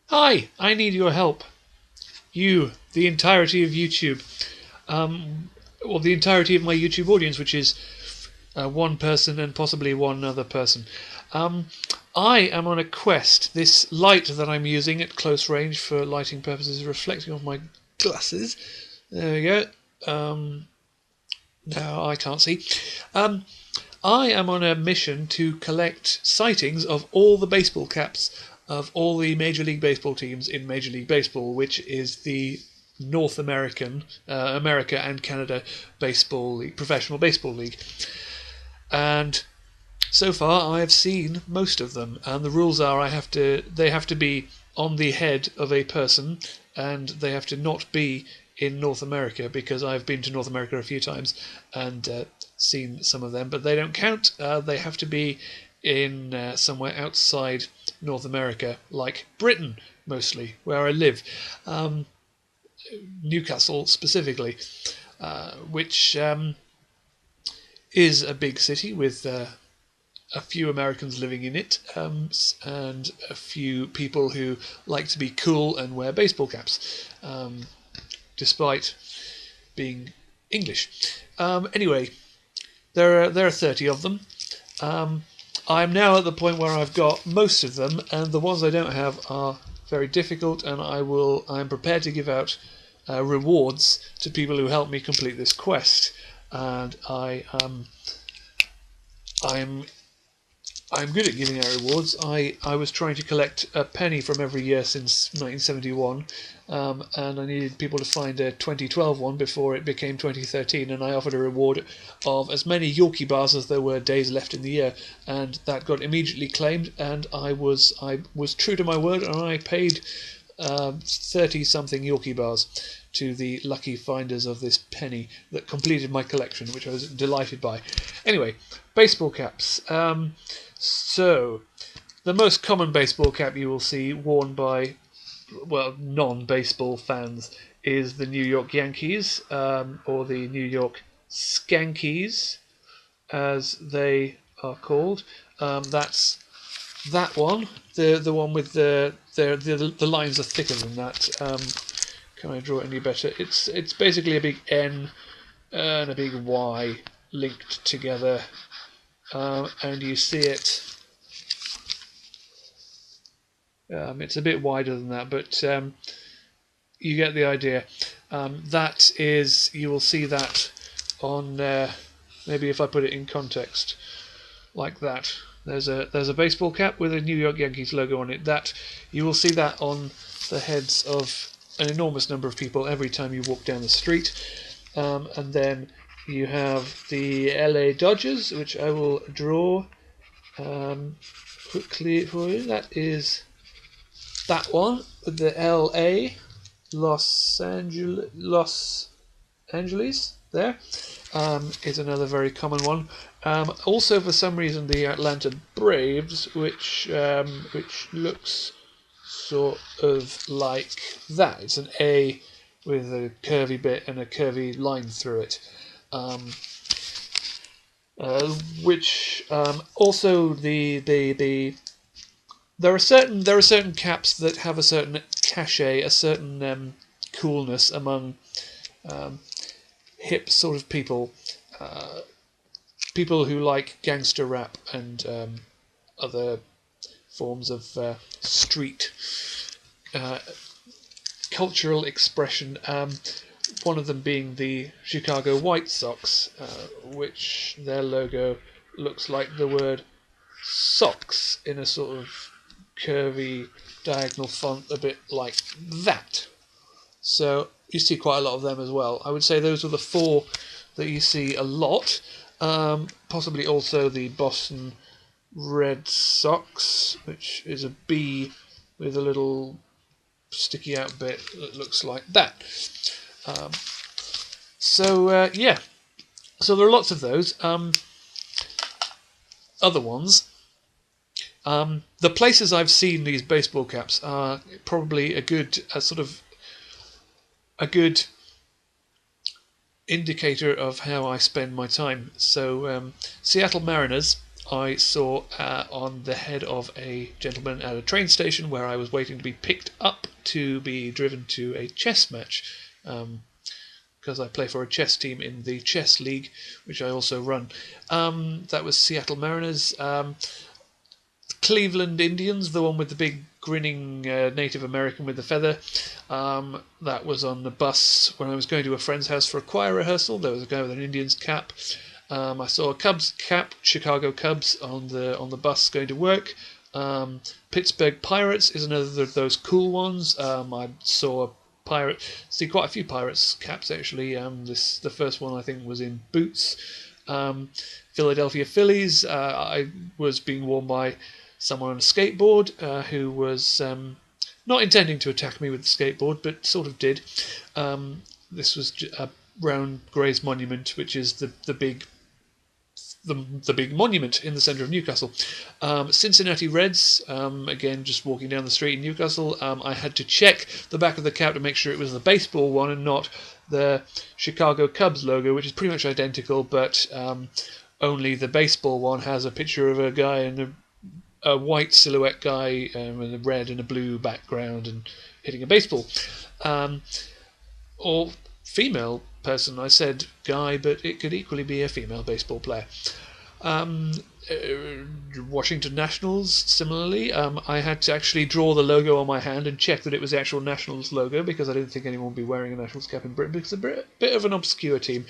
Hi, I need your help. You, the entirety of YouTube, or the entirety of my YouTube audience, which is one person and possibly one other person. Um, I am on a quest. This light that I'm using at close range for lighting purposes is reflecting off my glasses. There we go. Now I can't see. Um, I am on a mission to collect sightings of all the baseball caps of all the Major League Baseball teams in Major League Baseball, which is the North American, America and Canada Baseball League, Professional Baseball League. And so far, I have seen most of them, and the rules are they have to be on the head of a person, and they have to not be in North America because I've been to North America a few times and seen some of them, but they don't count. They have to be in somewhere outside North America, like Britain mostly, where I live, um, Newcastle specifically, which is a big city with a few Americans living in it, and a few people who like to be cool and wear baseball caps, despite being English. Anyway, there are 30 of them. I'm now at the point where I've got most of them, and the ones I don't have are very difficult, and I'm prepared to give out rewards to people who help me complete this quest. And I'm I'm good at giving out rewards. I was trying to collect a penny from every year since 1971, and I needed people to find a 2012 one before it became 2013, and I offered a reward of as many Yorkie bars as there were days left in the year, and that got immediately claimed, and I was true to my word, and I paid 30 something Yorkie bars to the lucky finders of this penny that completed my collection, which I was delighted by. Anyway, baseball caps. So, the most common baseball cap you will see worn by, well, non-baseball fans is the New York Yankees, or the New York Skankies, as they are called. That's that one, the one with the lines are thicker than that. Can I draw it any better? It's basically a big N and a big Y linked together, and you see it. It's a bit wider than that, but you get the idea. That is, you will see that on maybe if I put it in context like that. There's a baseball cap with a New York Yankees logo on it. That you will see that on the heads of an enormous number of people every time you walk down the street. And then you have the LA Dodgers, which I will draw quickly for you. That is that one with the LA, Los Angeles. There is another very common one. Also, for some reason, the Atlanta Braves, which looks sort of like that. It's an A with a curvy bit and a curvy line through it. Which also the there are certain caps that have a certain cachet, a certain coolness among um, hip sort of people, people who like gangster rap and other forms of street uh, cultural expression. One of them being the Chicago White Sox, which their logo looks like the word socks in a sort of curvy diagonal font, a bit like that. So you see quite a lot of them as well. I would say those are the four that you see a lot. Possibly also the Boston Red Sox, which is a B with a little sticky out bit that looks like that. Um, yeah, so there are lots of those. Other ones. The places I've seen these baseball caps are probably a good indicator of how I spend my time. So, Seattle Mariners I saw on the head of a gentleman at a train station where I was waiting to be picked up to be driven to a chess match, because I play for a chess team in the chess league, which I also run. That was Seattle Mariners. Cleveland Indians, the one with the big grinning Native American with the feather. That was on the bus when I was going to a friend's house for a choir rehearsal. There was a guy with an Indians cap. I saw a Cubs cap, Chicago Cubs, on the bus going to work. Pittsburgh Pirates is another of those cool ones. I saw see quite a few Pirates caps actually. The first one I think was in boots. Philadelphia Phillies. I was being worn by someone on a skateboard who was not intending to attack me with the skateboard, but sort of did. This was around Gray's Monument, which is the big monument in the centre of Newcastle. Cincinnati Reds, again, just walking down the street in Newcastle. I had to check the back of the cap to make sure it was the baseball one and not the Chicago Cubs logo, which is pretty much identical, but only the baseball one has a picture of a guy in a white silhouette guy with a red and a blue background and hitting a baseball. Or female person, I said guy, but it could equally be a female baseball player. Washington Nationals, similarly. I had to actually draw the logo on my hand and check that it was the actual Nationals logo, because I didn't think anyone would be wearing a Nationals cap in Britain, because they're a bit of an obscure team.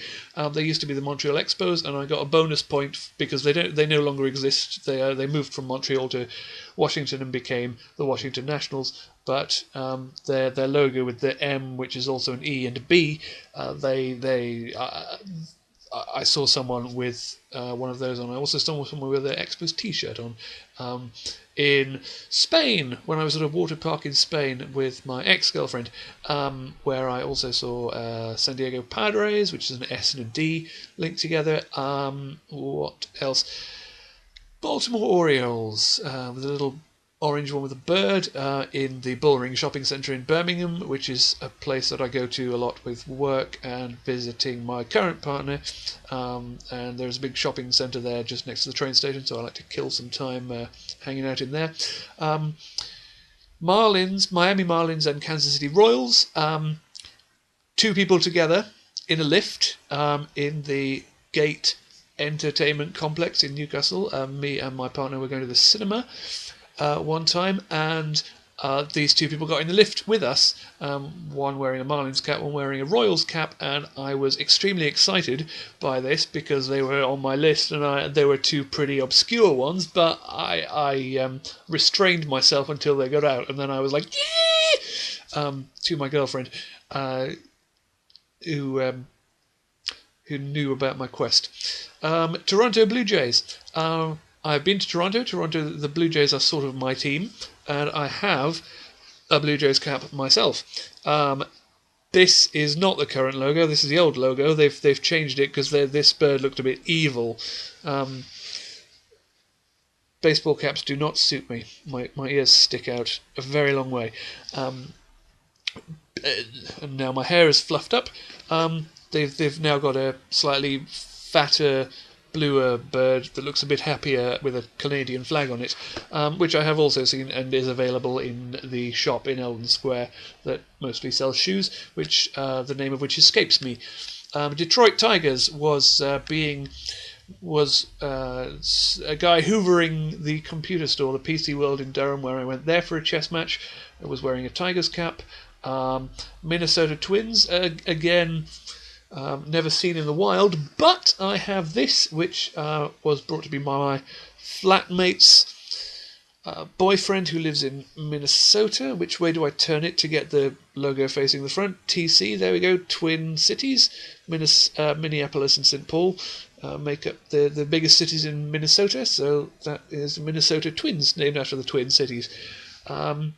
They used to be the Montreal Expos, and I got a bonus point because they no longer exist. They moved from Montreal to Washington and became the Washington Nationals. But their logo with the M, which is also an E and a B, I saw someone with one of those on. I also saw someone with an Expos t-shirt on. In Spain, when I was at a water park in Spain with my ex-girlfriend, where I also saw San Diego Padres, which is an S and a D linked together. What else? Baltimore Orioles, with a little orange one with a bird, in the Bullring Shopping Centre in Birmingham, which is a place that I go to a lot with work and visiting my current partner. And there's a big shopping centre there just next to the train station, so I like to kill some time hanging out in there. Marlins, Miami Marlins and Kansas City Royals, two people together in a lift in the Gate Entertainment Complex in Newcastle. Me and my partner were going to the cinema one time, and these two people got in the lift with us, one wearing a Marlins cap, one wearing a Royals cap, and I was extremely excited by this because they were on my list, and they were two pretty obscure ones, but I restrained myself until they got out, and then I was like, yeah! To my girlfriend, who knew about my quest. Toronto Blue Jays. I've been to Toronto. The Blue Jays are sort of my team, and I have a Blue Jays cap myself. This is not the current logo. This is the old logo. They've changed it because this bird looked a bit evil. Baseball caps do not suit me. My ears stick out a very long way. And now my hair is fluffed up. They've now got a slightly fatter, bluer bird that looks a bit happier with a Canadian flag on it, which I have also seen and is available in the shop in Eldon Square that mostly sells shoes, which the name of which escapes me. Detroit Tigers was a guy hoovering the computer store, the PC World in Durham, where I went there for a chess match. I was wearing a Tigers cap. Minnesota Twins, again, never seen in the wild, but I have this, which was brought to me by my flatmate's boyfriend who lives in Minnesota. Which way do I turn it to get the logo facing the front? TC, there we go, Twin Cities. Minneapolis and St. Paul make up the biggest cities in Minnesota, so that is Minnesota Twins, named after the Twin Cities. I'm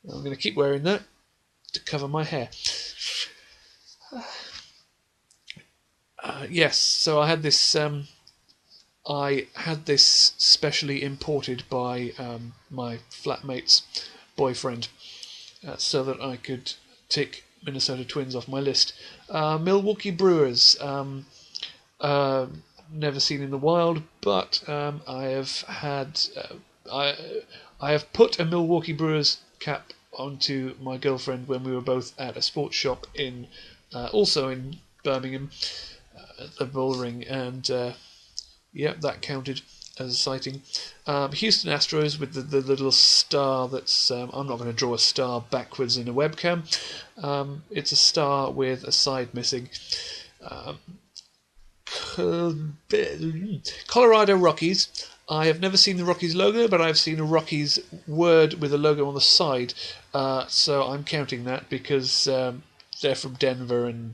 going to keep wearing that to cover my hair. Yes, so I had this specially imported by my flatmate's boyfriend, so that I could tick Minnesota Twins off my list. Milwaukee Brewers. never seen in the wild, but I have had I have put a Milwaukee Brewers cap onto my girlfriend when we were both at a sports shop in also in Birmingham at the Bullring, and that counted as a sighting. Houston Astros with the little star that's I'm not going to draw a star backwards in a webcam. It's a star with a side missing. Colorado Rockies. I have never seen the Rockies logo, but I've seen a Rockies word with a logo on the side. So I'm counting that because they're from Denver and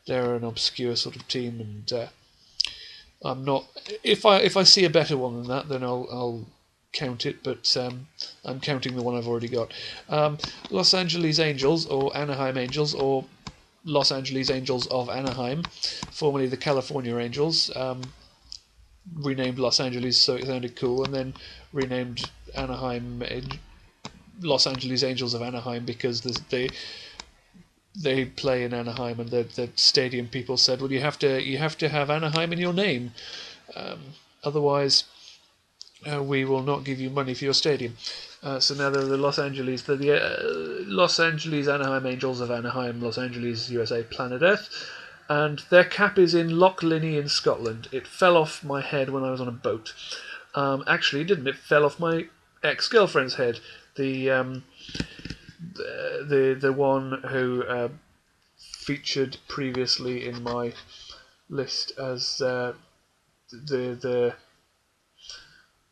they're an obscure sort of team. And I'm not. If I see a better one than that, then I'll count it. But I'm counting the one I've already got. Los Angeles Angels or Anaheim Angels or Los Angeles Angels of Anaheim, formerly the California Angels, renamed Los Angeles so it sounded cool, and then renamed Anaheim Los Angeles Angels of Anaheim because they play in Anaheim, and the stadium people said, well, you have to have Anaheim in your name, otherwise we will not give you money for your stadium. So now they're the Los Angeles Anaheim Angels of Anaheim, Los Angeles, USA, planet Earth, and their cap is in Loch Linnhe in Scotland. It fell off my head when I was on a boat. Actually, it didn't. It fell off my ex-girlfriend's head. The one who featured previously in my list as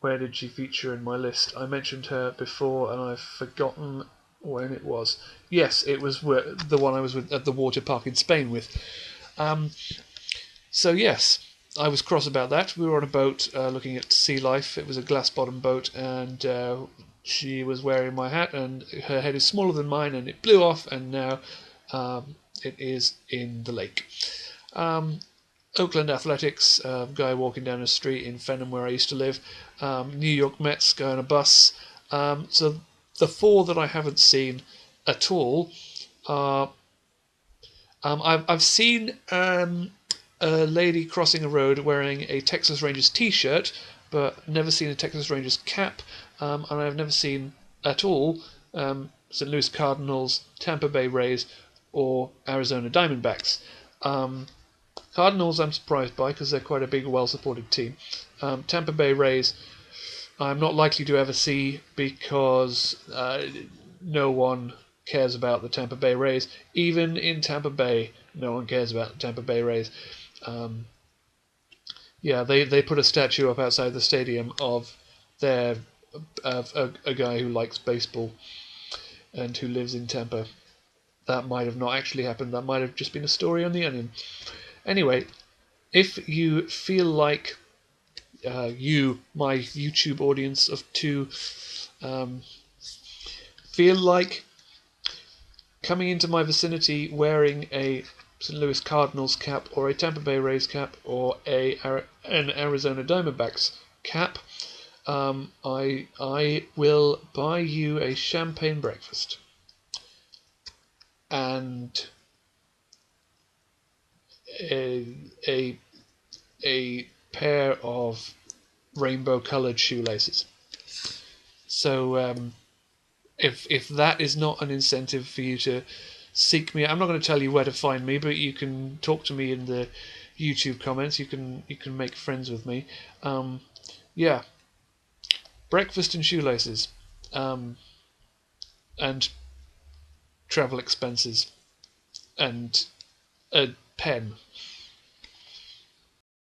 where did she feature in my list? I mentioned her before and I've forgotten when it was. Yes, it was the one I was with at the water park in Spain with. So yes, I was cross about that. We were on a boat looking at sea life. It was a glass-bottom boat, and she was wearing my hat, and her head is smaller than mine, and it blew off, and now it is in the lake. Oakland Athletics, guy walking down a street in Fenham where I used to live. New York Mets, guy on a bus. So the four that I haven't seen at all are... I've seen a lady crossing a road wearing a Texas Rangers t-shirt, but never seen a Texas Rangers cap, and I've never seen at all St. Louis Cardinals, Tampa Bay Rays, or Arizona Diamondbacks. Cardinals I'm surprised by because they're quite a big, well-supported team. Tampa Bay Rays I'm not likely to ever see because no one cares about the Tampa Bay Rays. Even in Tampa Bay, no one cares about the Tampa Bay Rays. They put a statue up outside the stadium of a guy who likes baseball and who lives in Tampa. That might have not actually happened. That might have just been a story on The Onion. Anyway, if you feel like my YouTube audience of two, feel like coming into my vicinity wearing a St. Louis Cardinals cap or a Tampa Bay Rays cap or an Arizona Diamondbacks cap, I will buy you a champagne breakfast and a pair of rainbow-coloured shoelaces. So if that is not an incentive for you to seek me, I'm not going to tell you where to find me, but you can talk to me in the YouTube comments. You can make friends with me. Breakfast and shoelaces, and travel expenses, and a pen.